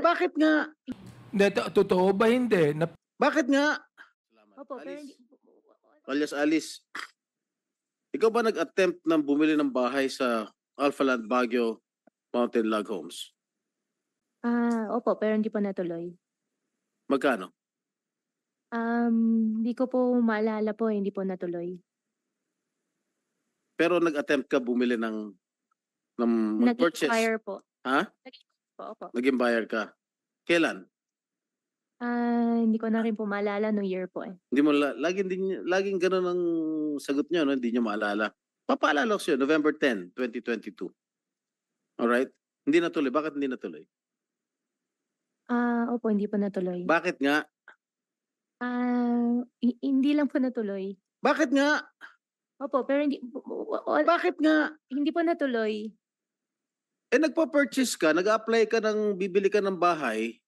Bakit nga? Hindi, totoo ba hindi? Bakit nga? Opo, pero hindi Alias Alice, ikaw ba nag-attempt ng bumili ng bahay sa Alphaland Baguio Mountain Log Homes? opo, pero hindi po natuloy. Magkano? Hindi ko po maalala po, hindi po natuloy. Pero nag-attempt ka bumili ng mag-purchase? Nag-expire po. Ha? Po, opo. Naging buyer ka? Kailan? Hindi ko na rin po maalala no year po eh. Hindi mo laging gano'n ang sagot niyo, no? Hindi niyo maalala. Papaalala ko sa'yo, November 10, 2022. Alright? Hindi natuloy. Bakit hindi natuloy? Opo, hindi po natuloy. Bakit nga? Hindi lang po natuloy. Bakit nga? Opo, pero hindi Bakit nga? hindi po natuloy. Eh nagpa-purchase ka, nag-apply ka ng bibili ka ng bahay.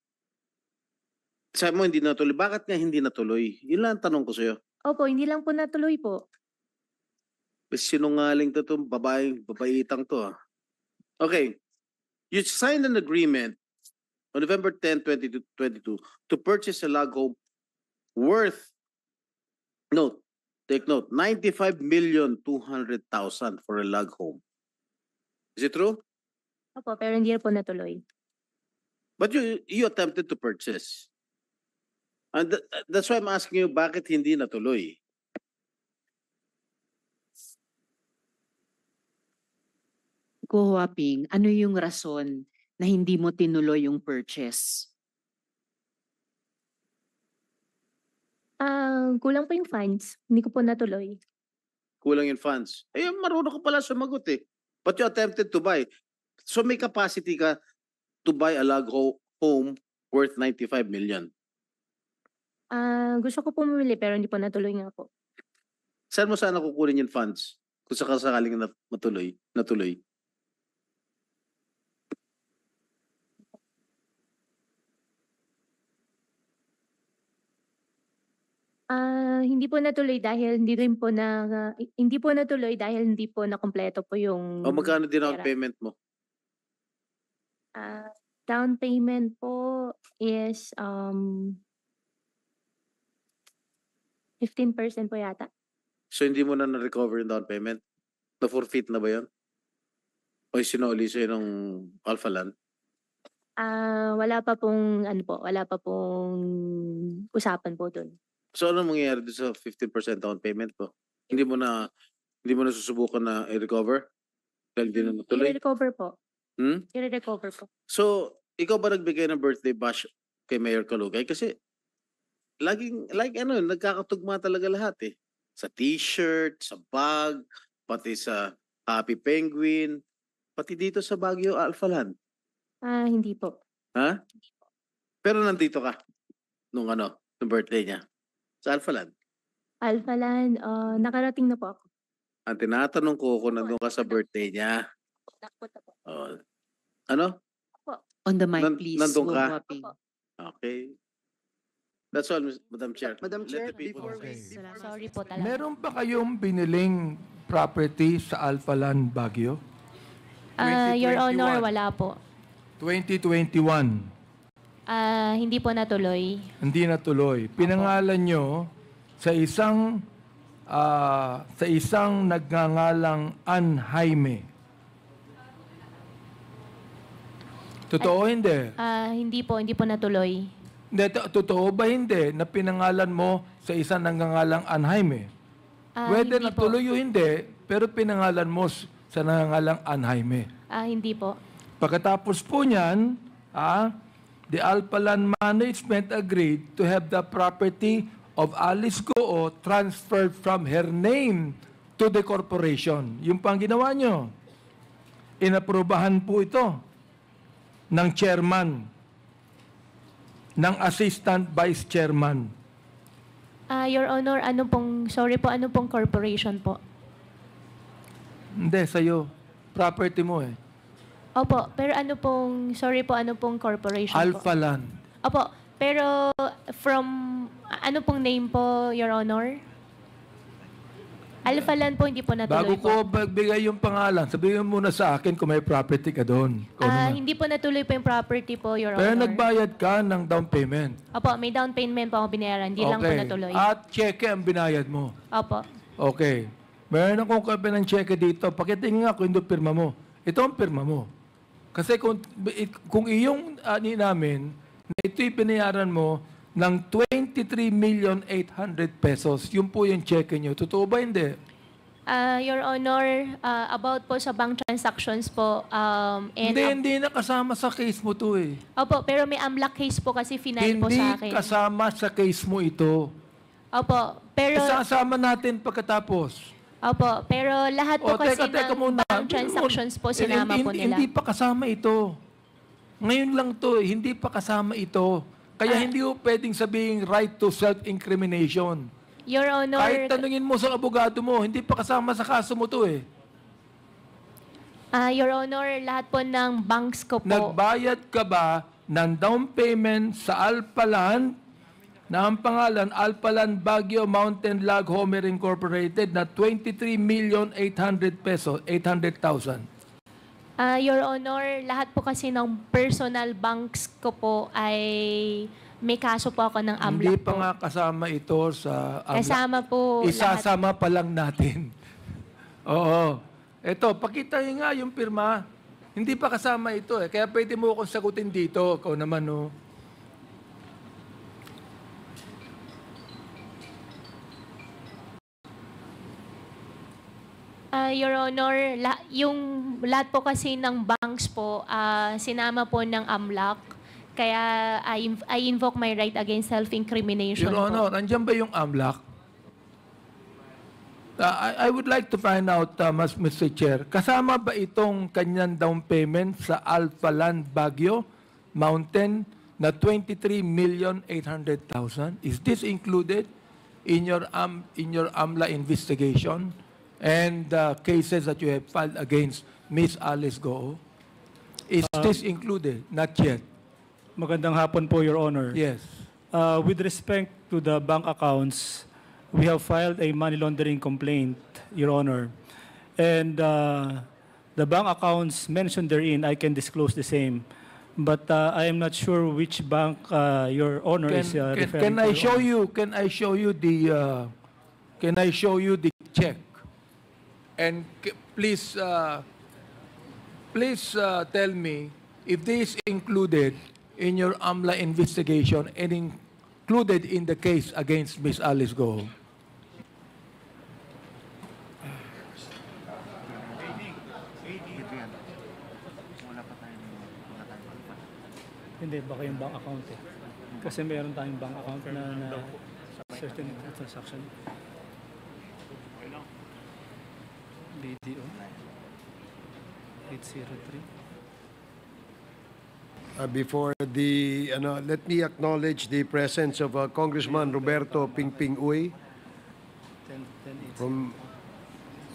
Sabi mo hindi natuloy. Bakit nga hindi natuloy? Yun lang ang tanong ko sa'yo. Opo, hindi lang po natuloy po. Sinungaling to itong babaitang to. Okay. You signed an agreement on November 10, 2022 to purchase a log home worth, take note, 95,200,000 for a log home. Is it true? Opo, pero hindi po natuloy. But you attempted to purchase. And that's why I'm asking you, bakit hindi natuloy? Ko Huaping, ano yung rason na hindi mo tinuloy yung purchase? Kulang po yung funds. Hindi ko po natuloy. Kulang yung funds. Eh, marunong ka pala sumagot eh. But you attempted to buy. So may capacity ka to buy a log home worth 95 million. Gusto ko pumili pero hindi po natuloy nga po. Saan mo sana kukunin yung funds? Kung sakaling natuloy. Hindi po natuloy dahil hindi po natuloy dahil hindi po nakumpleto po yung O magkano din ang pera. payment mo? Down payment po is 15% po yata. So hindi mo na na-recover yung down payment? Na-forfeit na ba yun? O sinuli sa'yo ng Alphaland? Wala pa pong usapan po doon. So ano mangyayari doon sa 15% down payment po? Hindi mo na susubukan na i-recover? Dahil hindi na natuloy? I-recover po. Hmm? I-recover po. So, ikaw ba nagbigay ng birthday bash kay Mayor Kalugay? Kasi nagkakatugma talaga lahat eh. Sa t-shirt, sa bag, pati sa Happy Penguin, pati dito sa Baguio Alphaland. Hindi po. Ha? Pero nandito ka nung birthday niya. Sa Alphaland. Alphaland, nakarating na po ako. Ang tinatanong ko kung nandun ka sa birthday niya. Nakapunta po. Ano? On the mic, please. Nandun Go ka? Huaping. Okay. That's all, Madam Chair. Madam Chair, Let the people before speak. Sorry po talaga. Meron ba kayong biniling property sa Alphaland Baguio? Your 2021. Honor, wala po. 2021. Hindi po natuloy. Hindi natuloy. Pinangalan nyo sa isang nagngangalang Ann Jaime. Totoo hindi? Hindi po natuloy. Hindi, totoo ba hindi na pinangalan mo sa isang nagngangalang Ann Jaime? Whether Hindi po. natuloy o hindi, pero pinangalan mo sa nagngangalang Ann Jaime. Hindi po. Pagkatapos po niyan, the Alphaland Management agreed to have the property of Alice Goo transferred from her name to the corporation. Yung pang ginawa nyo. Inaprubahan po ito ng chairman, ng assistant vice chairman. Your Honor, ano pong corporation po? Hindi, sa'yo. Property mo eh. Opo, pero ano pong corporation po? Alphaland. Opo, pero ano pong name po, Your Honor? Alphaland po, hindi po natuloy Bago po. ko magbigay yung pangalan, sabihin mo muna sa akin kung may property ka doon. Ikaw naman. Hindi po natuloy po yung property po, Your Pero Honor. nagbayad ka ng down payment. Opo, may down payment po ako binayaran. Hindi lang po natuloy. At cheque ang binayad mo. Opo. Okay. Meron akong copy ng cheque dito. Pakitingin nga kung hindi pirma mo. Ito ang pirma mo. Kasi kung iyong ani namin, na ito'y binayaran mo ng 23,800,000 pesos, yun po yung cheque nyo. Totoo ba hindi? Your Honor, about po sa bank transactions po, and Hindi nakasama sa case mo to eh. opo, pero may AMLAC case po kasi final po Hindi sa akin. kasama sa case mo ito. Opo, pero Isasama natin pagkatapos. lahat po kasi Teka ng muna. bank transactions po sinama po nila. Hindi pa kasama ito. Ngayon lang to, hindi pa kasama ito. Kaya hindi mo pwedeng sabihin right to self-incrimination. Your Honor, Kahit tanungin mo sa abogado mo, hindi pa kasama sa kaso mo to eh. Your Honor, lahat po ng banks ko po. Nagbayad ka ba ng down payment sa Alpaland na ang pangalan Alpaland Baguio Mountain Lag Homer Incorporated na 23,800,000 pesos, 800,000? Your Honor, lahat po kasi ng personal banks ko po ay may kaso po ako ng Hindi AMLAC pa po. nga kasama ito sa AMLAC. Kasama po lahat. Isasama pa lang natin. Oo. Ito, pakita niyo nga yung pirma. Hindi pa kasama ito eh. Kaya pwede mo akong sagutin dito. Ikaw naman, no? Your Honor, yung lahat po kasi ng banks po, sinama po ng AMLAC. Kaya I invoke my right against self-incrimination Your po. Honor, andyan ba yung AMLAC? I would like to find out, Mr. Chair, kasama ba itong kanyang down payment sa Alphaland Baguio Mountain na 23,800,000? Is this included in your AMLA investigation and cases that you have filed against Miss Alice Goo? Is this included? Not yet. Magandang hapon po, Your Honor. Yes. With respect to the bank accounts, we have filed a money laundering complaint, Your Honor. And the bank accounts mentioned therein, I can disclose the same. But I am not sure which bank Your Honor is referring Can to. I show you? Can I show you the? Can I show you the check? And please, tell me if this is included in your AMLA investigation and included in the case against Miss Alice Goo. Hindi, baka yung bank account eh. Kasi meron tayong bank account na certain transaction. BDO 803. Before the, let me acknowledge the presence of Congressman Roberto Pingping Uy 10, from,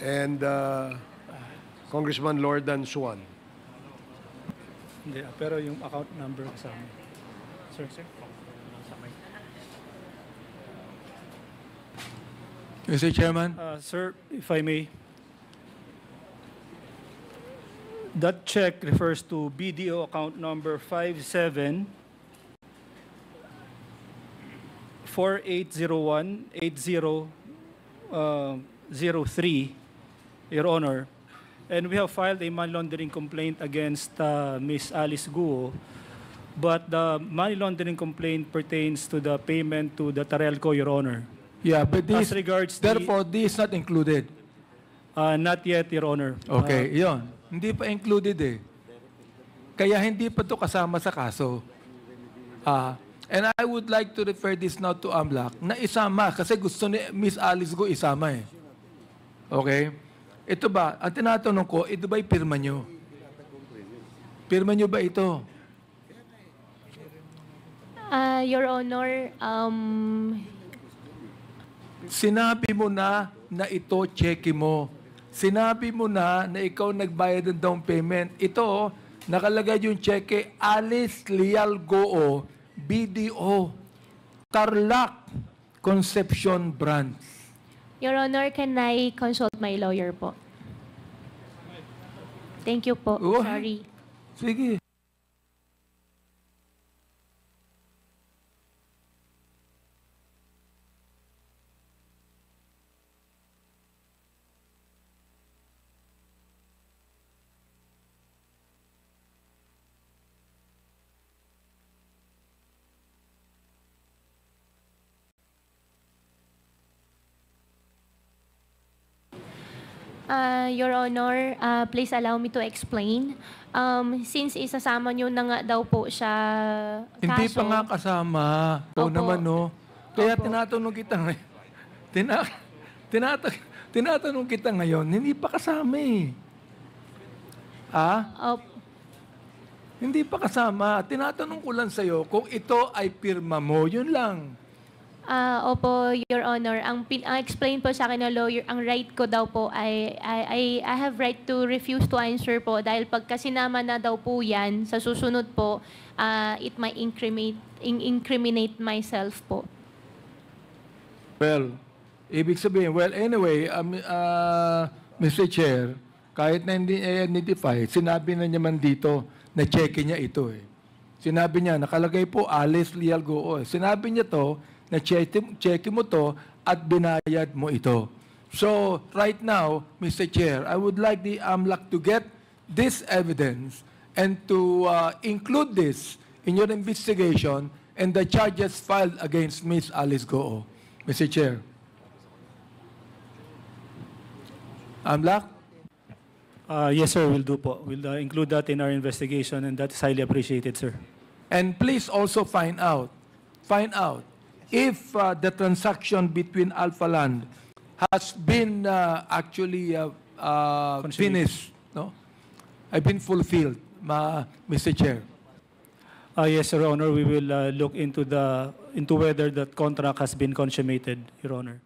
and Congressman Lordan Suan. Hindi, pero yung account number kasama. Sir. Mr. Chairman. Sir, if I may. That check refers to BDO account number 57 4801 8003, Your Honor. And we have filed a money laundering complaint against Ms. Alice Goo, but the money laundering complaint pertains to the payment to the Tarelco, Your Honor. Yeah, but this, As regards therefore, this is not included. not yet, Your Honor. Okay, yon. Hindi pa included eh. Kaya hindi pa to kasama sa kaso. And I would like to refer this now to AMLAC na isama kasi gusto ni Miss Alice Goo isama eh. Okay? Ito ba, ang tinatanong ko, ito ba'y pirma nyo? Pirma nyo ba ito? Your Honor, Sinabi mo na ito cheque mo. Sinabi mo na ikaw nagbayad ng down payment. Ito, nakalagay yung cheque, Alice Leal Goo, BDO, Tarlac Conception Branch. Your Honor, can I consult my lawyer po? Thank you po. Oh. Sorry. Sige. Your Honor, please allow me to explain. Since isasama nyo na nga daw po siya Hindi kaso, pa nga kasama. Oo Opo. naman, no? Kaya Opo. tinatanong kita ngayon. Tinatanong kita ngayon, hindi pa kasama eh. Hindi pa kasama. Tinatanong ko lang sa'yo kung ito ay pirma mo. Yun lang. Opo, Your Honor. Ang explain po sa akin ng lawyer, ang right ko daw po ay I have right to refuse to answer po dahil pagka sinama na daw po yan, sa susunod po, it might incriminate myself po. Well, ibig sabihin, anyway, Mr. Chair, kahit na hindi identify, sinabi na naman dito na check niya ito eh. Sinabi niya, nakalagay po Alice Leal Goo. Sinabi niya to, na check mo to at binayad mo ito. So, right now, Mr. Chair, I would like the AMLAC to get this evidence and to include this in your investigation and the charges filed against Ms. Alice Goo. Mr. Chair. AMLAC? Yes, sir, we'll do po. We'll include that in our investigation, and that is highly appreciated, sir. And please also find out if the transaction between Alpha Land has been actually finished, no? I've been fulfilled, Mr. Chair. Yes, Your Honor, we will look into whether that contract has been consummated, Your Honor.